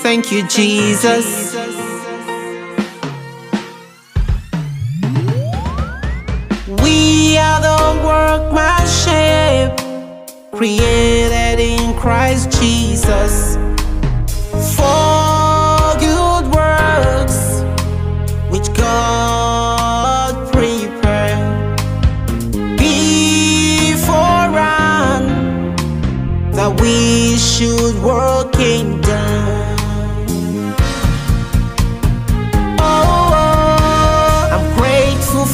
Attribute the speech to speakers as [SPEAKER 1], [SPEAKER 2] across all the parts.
[SPEAKER 1] Thank you, Jesus. We are the workmanship, created in Christ Jesus, for good works which God prepared beforehand, that we should work in them.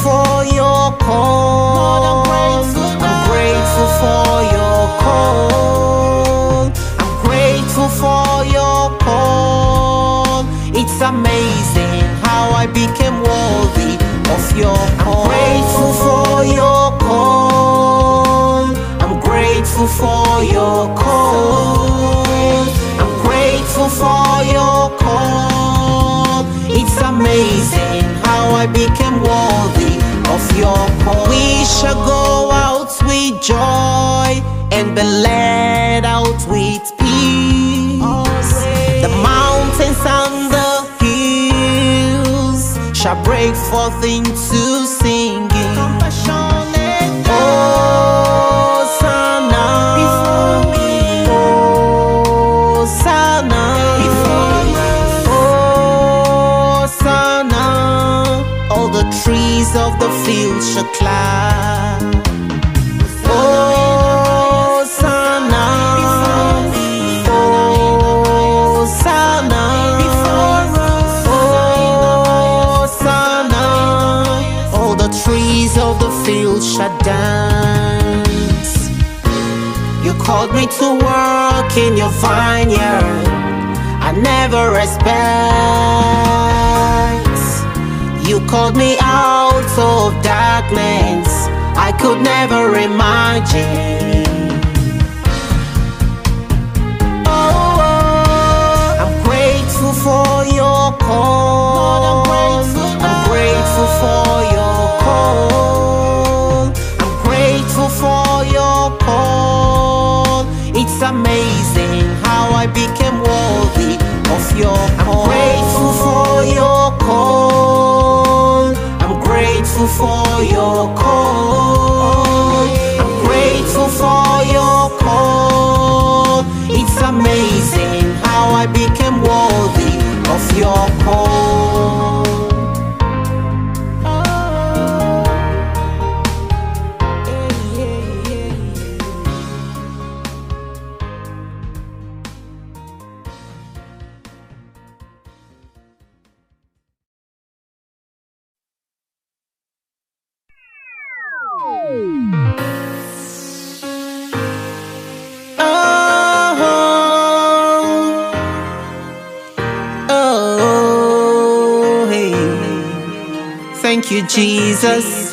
[SPEAKER 1] For your call, I'm grateful for your call. I'm grateful for your call. It's amazing how I became worthy of your call. I'm grateful for your call. I'm grateful for your call. I'm grateful for your call. It's amazing how I became worthy of your call. We shall go out with joy and be led out with peace. The mountains and the hills shall break forth into singing. Trees of the field shall clap. Hosanna, Hosanna, Hosanna. All the trees of the field shall dance. You called me to work in your vineyard. I never respect. You called me out of darkness, I could never imagine. Oh, I'm grateful for your call. I'm grateful for your call. I'm grateful for your call. It's amazing how I became worthy of your call. I'm grateful for your call. Grateful for your call. I'm grateful for your call. It's amazing how I became worthy of your call. Thank you, Jesus.